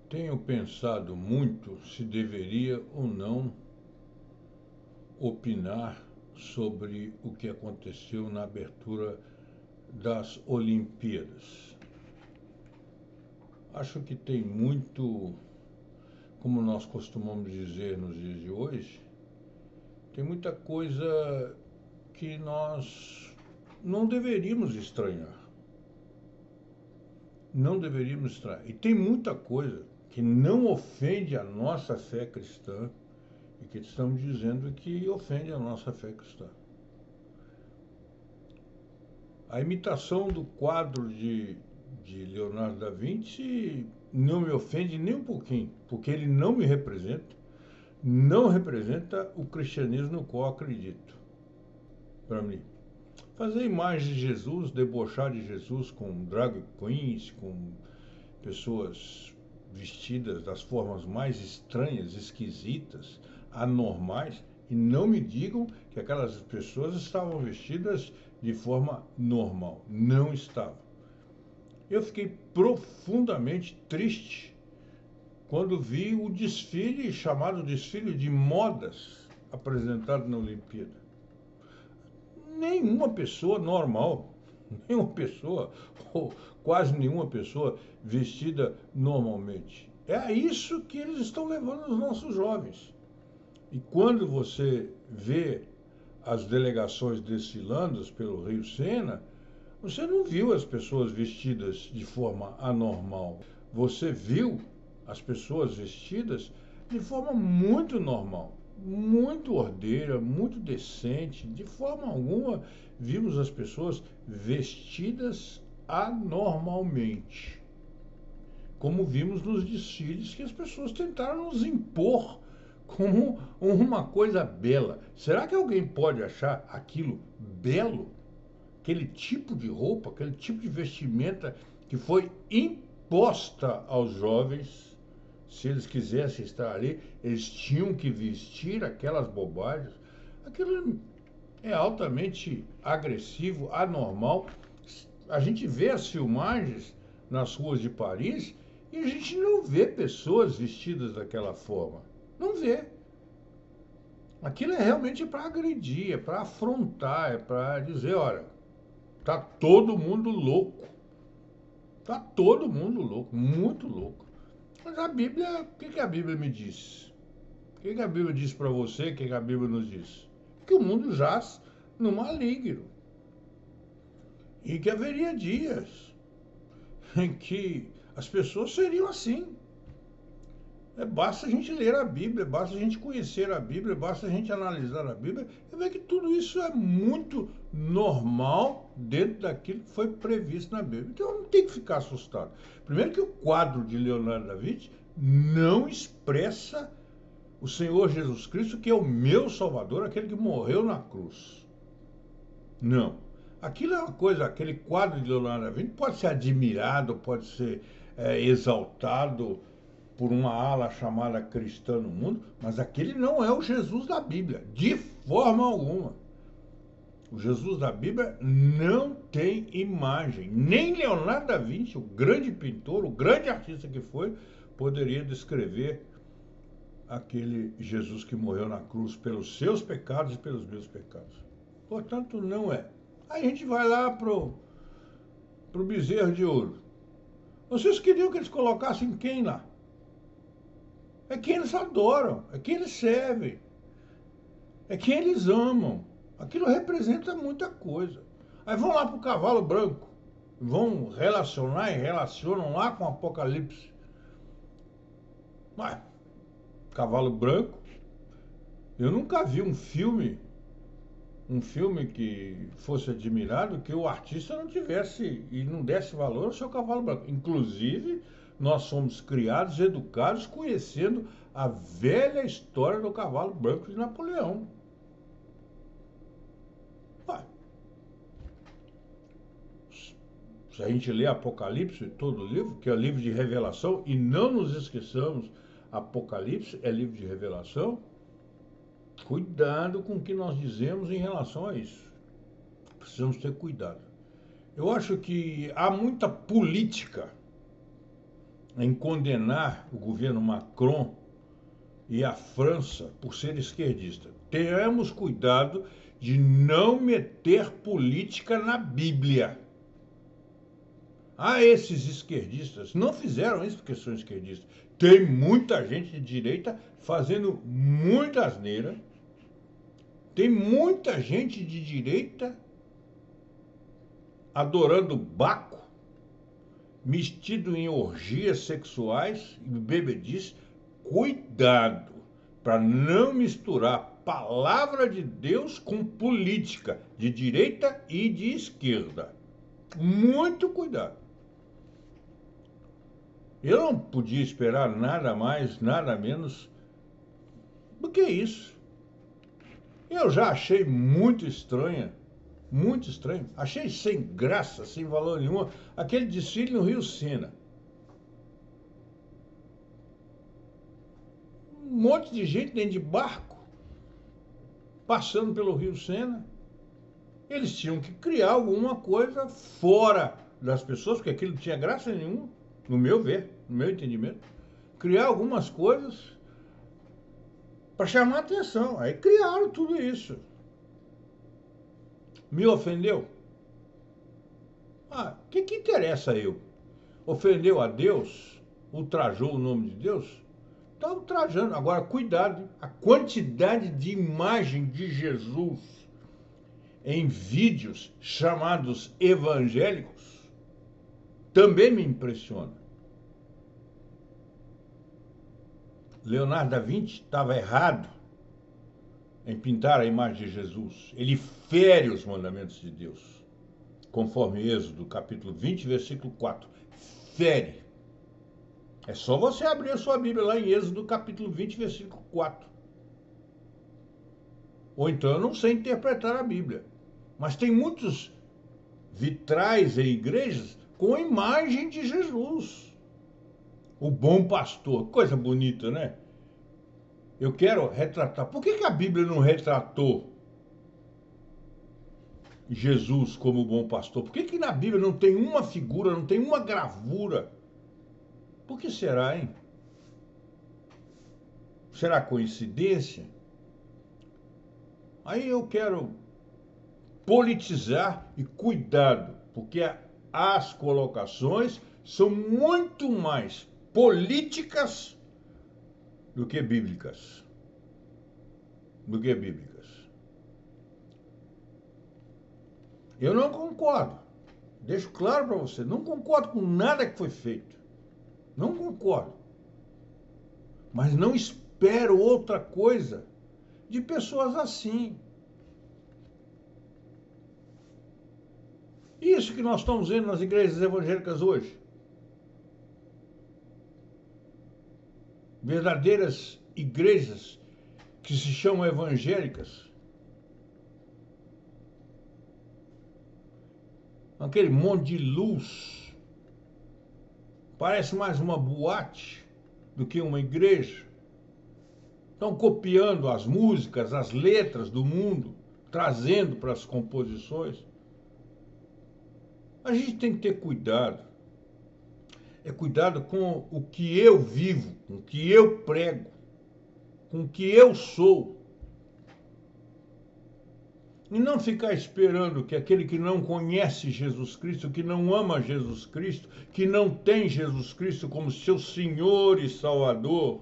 Tenho pensado muito se deveria ou não opinar sobre o que aconteceu na abertura das Olimpíadas. Acho que tem muito, como nós costumamos dizer nos dias de hoje, tem muita coisa que nós não deveríamos estranhar. Não deveríamos estranhar. E tem muita coisa que não ofende a nossa fé cristã e que estamos dizendo que ofende a nossa fé cristã. A imitação do quadro de Leonardo da Vinci não me ofende nem um pouquinho, porque ele não me representa, não representa o cristianismo no qual acredito, para mim. Fazer imagens de Jesus, debochar de Jesus com drag queens, com pessoas vestidas das formas mais estranhas, esquisitas, anormais, e não me digam que aquelas pessoas estavam vestidas de forma normal. Não estavam. Eu fiquei profundamente triste quando vi o desfile, chamado desfile de modas, apresentado na Olimpíada. Nenhuma pessoa normal, nenhuma pessoa, ou quase nenhuma pessoa vestida normalmente. É a isso que eles estão levando os nossos jovens. E quando você vê as delegações desfilando pelo Rio Sena, você não viu as pessoas vestidas de forma anormal. Você viu as pessoas vestidas de forma muito normal, muito ordeira, muito decente. De forma alguma vimos as pessoas vestidas anormalmente, como vimos nos desfiles que as pessoas tentaram nos impor como uma coisa bela. Será que alguém pode achar aquilo belo? Aquele tipo de roupa, aquele tipo de vestimenta que foi imposta aos jovens, se eles quisessem estar ali, eles tinham que vestir aquelas bobagens. Aquilo é altamente agressivo, anormal. A gente vê as filmagens nas ruas de Paris e a gente não vê pessoas vestidas daquela forma. Não vê. Aquilo é realmente para agredir, é para afrontar, é para dizer, olha, tá todo mundo louco. Tá todo mundo louco, muito louco. Mas a Bíblia, o que a Bíblia me diz? O que a Bíblia diz para você? O que a Bíblia nos diz? Que o mundo jaz no maligno. E que haveria dias em que as pessoas seriam assim. Basta a gente ler a Bíblia, basta a gente conhecer a Bíblia, basta a gente analisar a Bíblia e ver que tudo isso é muito normal dentro daquilo que foi previsto na Bíblia. Então não tem que ficar assustado. Primeiro que o quadro de Leonardo da Vinci não expressa o Senhor Jesus Cristo, que é o meu Salvador, aquele que morreu na cruz. Não. Aquilo é uma coisa, aquele quadro de Leonardo da Vinci pode ser admirado, pode ser exaltado por uma ala chamada cristã no mundo, mas aquele não é o Jesus da Bíblia, de forma alguma. O Jesus da Bíblia não tem imagem. Nem Leonardo da Vinci, o grande pintor, o grande artista que foi, poderia descrever aquele Jesus que morreu na cruz pelos seus pecados e pelos meus pecados. Portanto, não é. Aí a gente vai lá pro bezerro de ouro. Vocês queriam que eles colocassem quem lá? É quem eles adoram, é quem eles servem, é quem eles amam. Aquilo representa muita coisa. Aí vão lá para o cavalo branco, vão relacionar e relacionam lá com o Apocalipse. Mas, cavalo branco, eu nunca vi um filme que fosse admirado que o artista não tivesse e não desse valor ao seu cavalo branco. Inclusive, nós somos criados, educados, conhecendo a velha história do cavalo branco de Napoleão. Ué, se a gente lê Apocalipse, todo o livro, que é o livro de revelação, e não nos esqueçamos, Apocalipse é livro de revelação, cuidado com o que nós dizemos em relação a isso. Precisamos ter cuidado. Eu acho que há muita política em condenar o governo Macron e a França por ser esquerdista. Tenhamos cuidado de não meter política na Bíblia. Esses esquerdistas não fizeram isso porque são esquerdistas. Tem muita gente de direita fazendo muita asneira. Tem muita gente de direita adorando Baco, metido em orgias sexuais e bebedice. Cuidado para não misturar palavra de Deus com política de direita e de esquerda. Muito cuidado. Eu não podia esperar nada mais, nada menos do que isso. Eu já achei muito estranho. Achei sem graça, sem valor nenhum, aquele desfile no Rio Sena. Um monte de gente dentro de barco, passando pelo Rio Sena. Eles tinham que criar alguma coisa fora das pessoas, porque aquilo não tinha graça nenhuma, no meu ver, no meu entendimento. Criar algumas coisas para chamar a atenção. Aí criaram tudo isso. Me ofendeu? O que interessa eu? Ofendeu a Deus? Ultrajou o nome de Deus? Está ultrajando. Agora, cuidado, a quantidade de imagem de Jesus em vídeos chamados evangélicos também me impressiona. Leonardo da Vinci estava errado em pintar a imagem de Jesus. Ele fere os mandamentos de Deus, conforme Êxodo, capítulo 20, versículo 4. Fere. É só você abrir a sua Bíblia lá em Êxodo, capítulo 20, versículo 4. Ou então eu não sei interpretar a Bíblia. Mas tem muitos vitrais em igrejas com a imagem de Jesus. O bom pastor. Coisa bonita, né? Eu quero retratar. Por que a Bíblia não retratou Jesus como bom pastor? Por que na Bíblia não tem uma figura, não tem uma gravura? Por que será, hein? Será coincidência? Aí eu quero politizar e cuidado, porque as colocações são muito mais políticas do que bíblicas. Eu não concordo. Deixo claro para você, não concordo com nada que foi feito. Não concordo. Mas não espero outra coisa de pessoas assim. Isso que nós estamos vendo nas igrejas evangélicas hoje. Verdadeiras igrejas que se chamam evangélicas. Aquele monte de luz. Parece mais uma boate do que uma igreja. Estão copiando as músicas, as letras do mundo, trazendo para as composições. A gente tem que ter cuidado. É cuidado com o que eu vivo, com o que eu prego, com o que eu sou. E não ficar esperando que aquele que não conhece Jesus Cristo, que não ama Jesus Cristo, que não tem Jesus Cristo como seu Senhor e Salvador,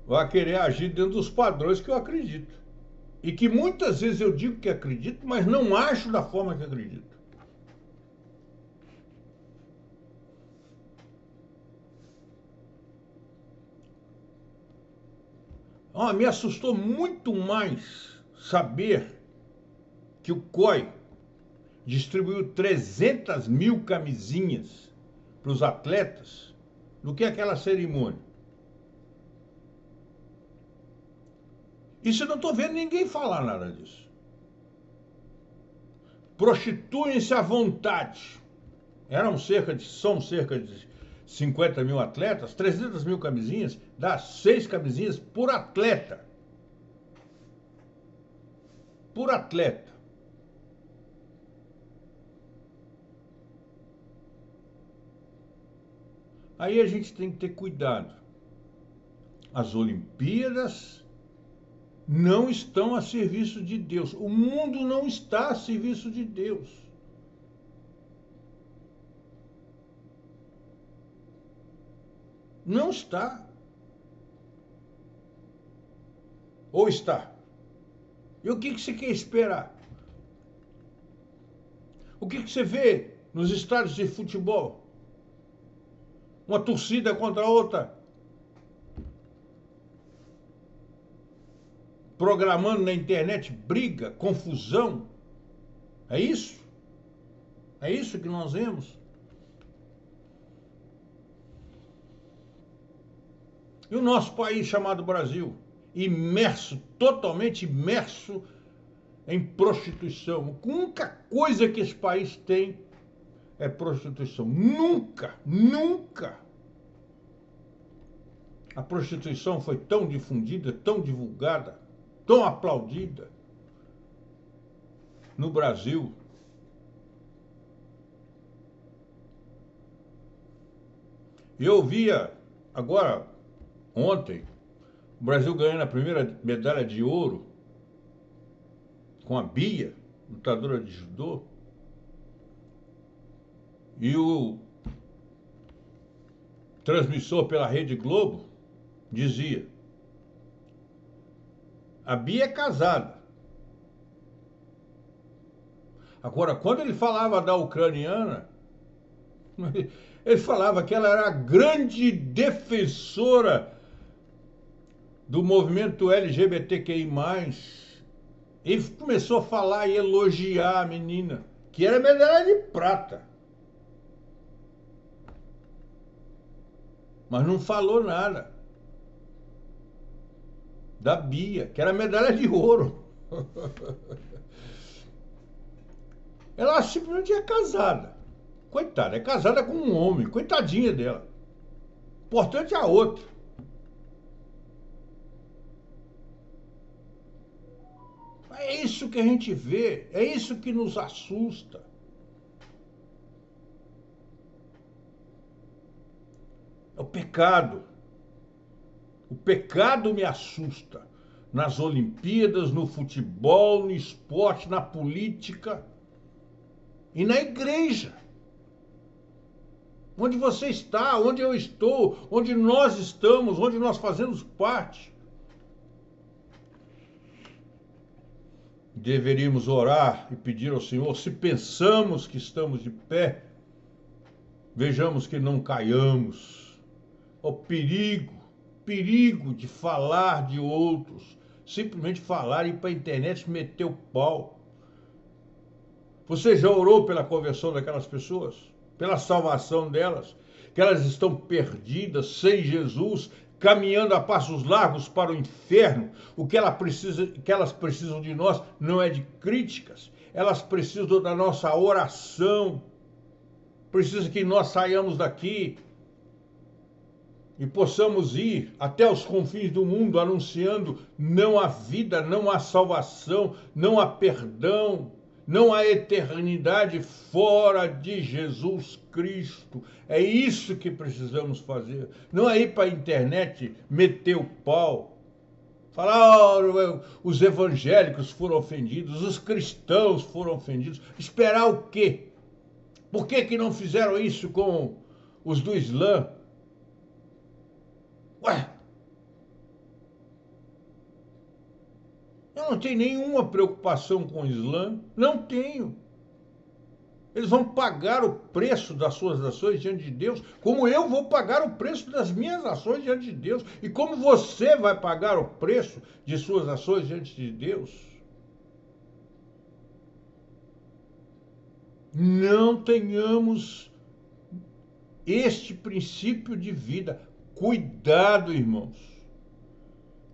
vá querer agir dentro dos padrões que eu acredito. E que muitas vezes eu digo que acredito, mas não acho da forma que acredito. Me assustou muito mais saber que o COI distribuiu 300 mil camisinhas para os atletas do que aquela cerimônia. Isso eu não estou vendo ninguém falar nada disso. Prostituem-se à vontade. São cerca de 50 mil atletas, 300 mil camisinhas, dá 6 camisinhas por atleta. Por atleta. Aí a gente tem que ter cuidado. As Olimpíadas não estão a serviço de Deus. O mundo não está a serviço de Deus. Não está. Ou está? E o que você quer esperar? O que você vê nos estádios de futebol? Uma torcida contra a outra, programando na internet briga, confusão. É isso? É isso que nós vemos? E o nosso país chamado Brasil, imerso, totalmente imerso em prostituição. A única coisa que esse país tem é prostituição. Nunca, nunca a prostituição foi tão difundida, tão divulgada, tão aplaudida no Brasil. Eu via agora, ontem, o Brasil ganhando a primeira medalha de ouro com a Bia, lutadora de judô, e o transmissor pela Rede Globo dizia: a Bia é casada. Agora, quando ele falava da ucraniana, ele falava que ela era a grande defensora do movimento LGBTQI+. Ele começou a falar e elogiar a menina, que era medalha de prata. Mas não falou nada da Bia, que era medalha de ouro. Ela simplesmente é casada. Coitada, é casada com um homem. Coitadinha dela. Importante é a outra. É isso que a gente vê. É isso que nos assusta. É o pecado. O pecado me assusta. Nas Olimpíadas, no futebol, no esporte, na política e na igreja. Onde você está, onde eu estou, onde nós estamos, onde nós fazemos parte. Deveríamos orar e pedir ao Senhor, se pensamos que estamos de pé, vejamos que não caiamos. O perigo de falar de outros, simplesmente falar e ir para a internet meter o pau. Você já orou pela conversão daquelas pessoas? Pela salvação delas? Que elas estão perdidas, sem Jesus, caminhando a passos largos para o inferno. O que elas precisam de nós não é de críticas, elas precisam da nossa oração. Precisam que nós saiamos daqui e possamos ir até os confins do mundo anunciando: não há vida, não há salvação, não há perdão, não há eternidade fora de Jesus Cristo. É isso que precisamos fazer. Não é ir para a internet meter o pau, falar: oh, os evangélicos foram ofendidos, os cristãos foram ofendidos. Esperar o quê? Por que não fizeram isso com os do Islã? Ué, eu não tenho nenhuma preocupação com o Islã, não tenho. Eles vão pagar o preço das suas ações diante de Deus, como eu vou pagar o preço das minhas ações diante de Deus, e como você vai pagar o preço de suas ações diante de Deus. Não tenhamos este princípio de vida. Cuidado, irmãos.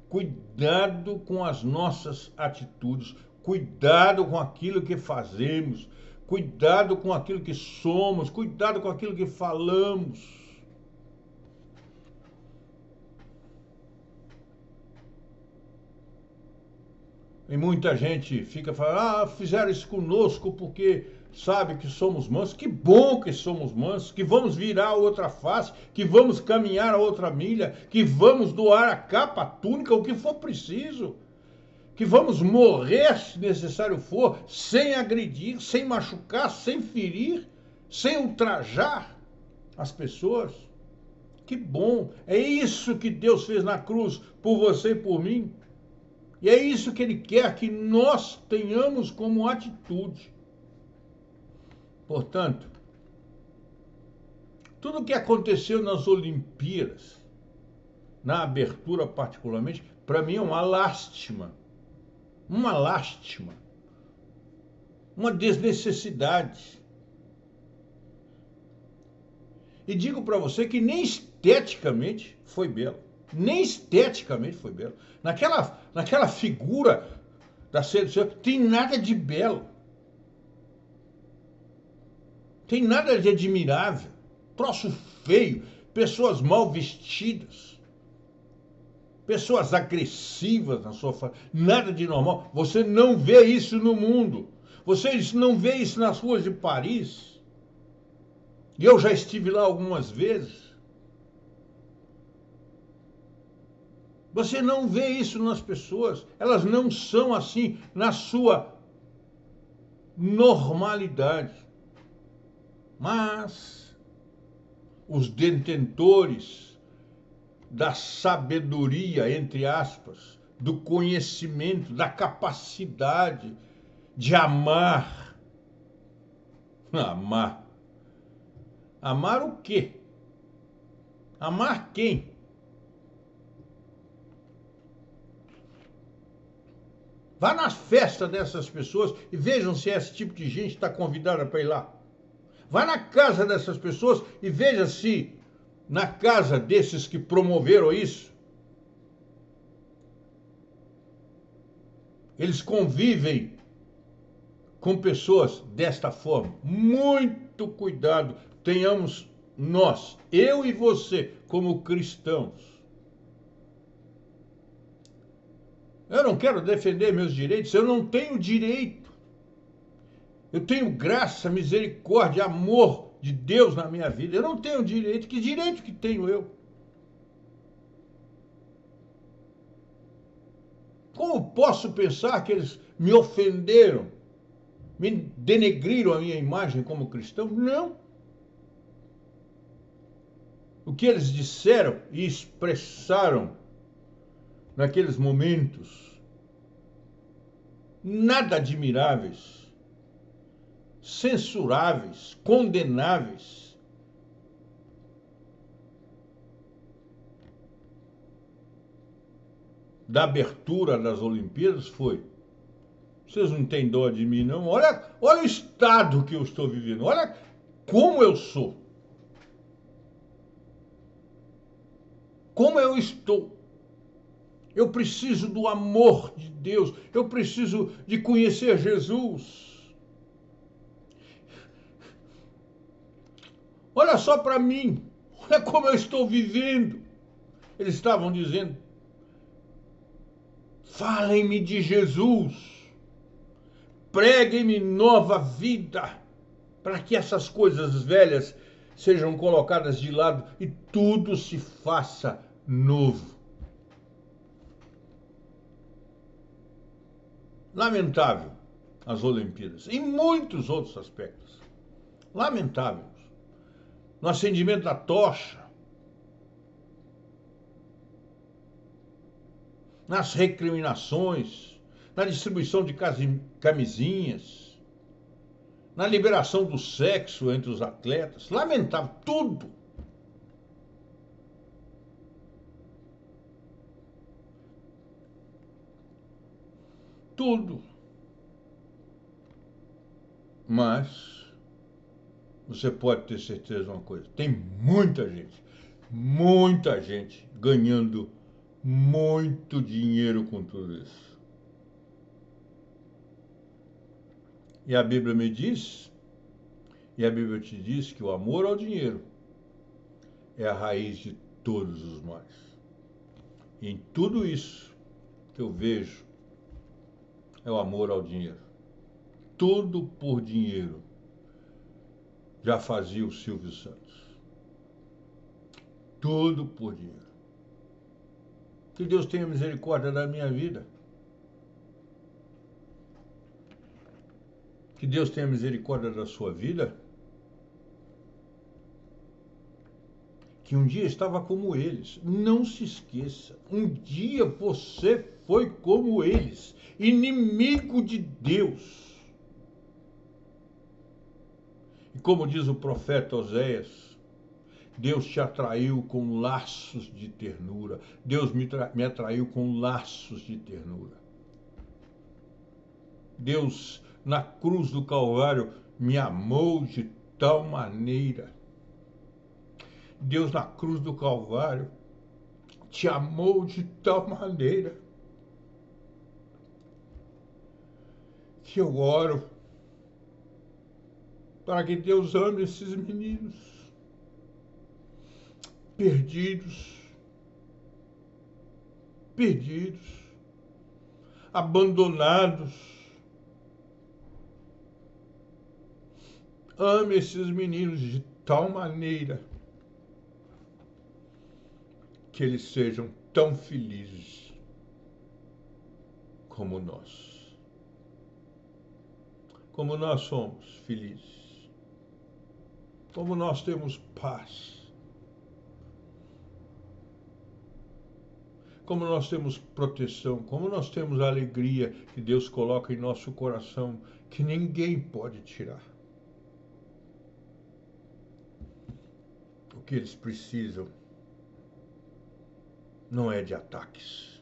Cuidado com as nossas atitudes. Cuidado com aquilo que fazemos. Cuidado com aquilo que somos. Cuidado com aquilo que falamos. E muita gente fica falando: ah, fizeram isso conosco porque sabe que somos mansos, que bom que somos mansos, que vamos virar a outra face, que vamos caminhar a outra milha, que vamos doar a capa, a túnica, o que for preciso, que vamos morrer se necessário for, sem agredir, sem machucar, sem ferir, sem ultrajar as pessoas. Que bom! É isso que Deus fez na cruz por você e por mim. E é isso que Ele quer que nós tenhamos como atitude. Portanto, tudo o que aconteceu nas Olimpíadas, na abertura particularmente, para mim é uma lástima. Uma lástima. Uma desnecessidade. E digo para você que nem esteticamente foi belo. Nem esteticamente foi belo. Naquela figura da Ceia do Senhor, tem nada de belo. Tem nada de admirável. Troço feio. Pessoas mal vestidas. Pessoas agressivas na sua face. Nada de normal. Você não vê isso no mundo. Você não vê isso nas ruas de Paris. E eu já estive lá algumas vezes. Você não vê isso nas pessoas. Elas não são assim na sua normalidade. Mas os detentores da sabedoria, entre aspas, do conhecimento, da capacidade de amar. Amar. Amar o quê? Amar quem? Vá nas festas dessas pessoas e vejam se esse tipo de gente está convidada para ir lá. Vá na casa dessas pessoas e veja se na casa desses que promoveram isso, eles convivem com pessoas desta forma. Muito cuidado, tenhamos nós, eu e você, como cristãos. Eu não quero defender meus direitos, eu não tenho direito. Eu tenho graça, misericórdia, amor de Deus na minha vida. Eu não tenho direito. Que direito que tenho eu? Como posso pensar que eles me ofenderam, me denegriram a minha imagem como cristão? Não. O que eles disseram e expressaram naqueles momentos, nada admiráveis, censuráveis, condenáveis. Da abertura das Olimpíadas foi: vocês não têm dó de mim, não? Olha o estado que eu estou vivendo, olha como eu sou, como eu estou. Eu preciso do amor de Deus, eu preciso de conhecer Jesus. Olha só para mim, olha como eu estou vivendo. Eles estavam dizendo: falem-me de Jesus, preguem-me nova vida, para que essas coisas velhas sejam colocadas de lado e tudo se faça novo. Lamentável as Olimpíadas, em muitos outros aspectos. Lamentável. No acendimento da tocha, nas recriminações, na distribuição de camisinhas, na liberação do sexo entre os atletas. Lamentável, tudo. Tudo. Mas você pode ter certeza de uma coisa: tem muita gente ganhando muito dinheiro com tudo isso. E a Bíblia me diz, e a Bíblia te diz, que o amor ao dinheiro é a raiz de todos os males. E em tudo isso que eu vejo é o amor ao dinheiro. Tudo por dinheiro. já fazia o Silvio Santos. Tudo por dinheiro. Que Deus tenha misericórdia da minha vida. Que Deus tenha misericórdia da sua vida. Que um dia estava como eles. Não se esqueça. Um dia você foi como eles. Inimigo de Deus. E como diz o profeta Oséias, Deus te atraiu com laços de ternura. Deus me atraiu com laços de ternura. Deus, na cruz do Calvário, me amou de tal maneira. Deus, na cruz do Calvário, te amou de tal maneira que eu oro para que Deus ame esses meninos perdidos, abandonados. Ame esses meninos de tal maneira que eles sejam tão felizes como nós. Como nós somos felizes. Como nós temos paz. Como nós temos proteção. Como nós temos a alegria que Deus coloca em nosso coração, que ninguém pode tirar. O que eles precisam não é de ataques.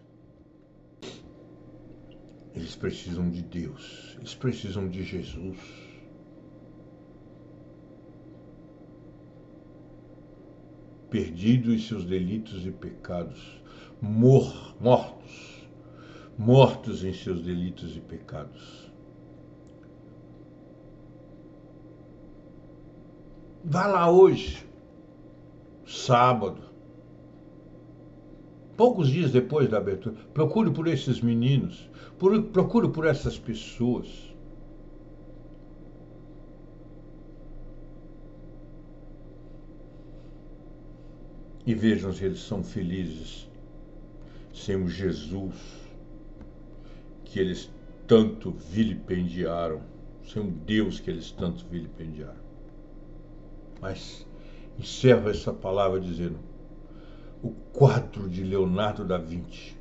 Eles precisam de Deus. Eles precisam de Jesus. Perdidos em seus delitos e pecados. Mortos em seus delitos e pecados. Vá lá hoje, sábado, poucos dias depois da abertura, procure por esses meninos, procure por essas pessoas. E vejam se eles são felizes sem o Jesus que eles tanto vilipendiaram, sem o Deus que eles tanto vilipendiaram. Mas encerro essa palavra dizendo: o quadro de Leonardo da Vinci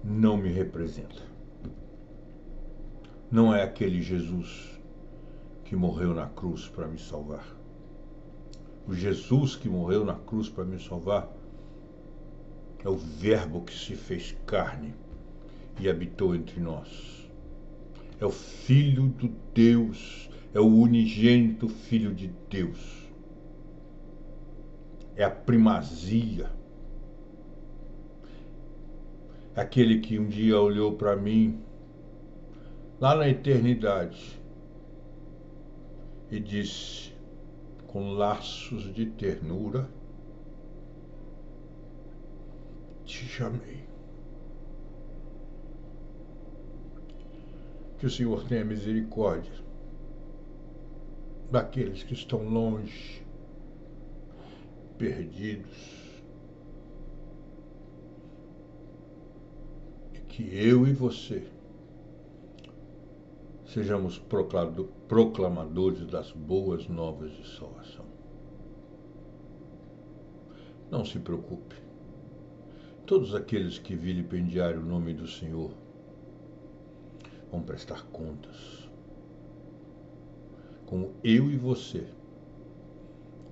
não me representa. Não é aquele Jesus que morreu na cruz para me salvar. O Jesus que morreu na cruz para me salvar é o Verbo que se fez carne e habitou entre nós. É o Filho do Deus, é o unigênito Filho de Deus. É a primazia. É aquele que um dia olhou para mim, lá na eternidade, e disse, com laços de ternura, te chamei. Que o Senhor tenha misericórdia daqueles que estão longe, perdidos, e que eu e você sejamos proclamadores das boas novas de salvação. Não se preocupe. Todos aqueles que vilipendiarem o nome do Senhor vão prestar contas. Como eu e você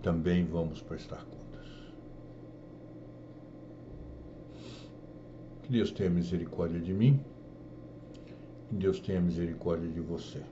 também vamos prestar contas. Que Deus tenha misericórdia de mim. Que Deus tenha misericórdia de você.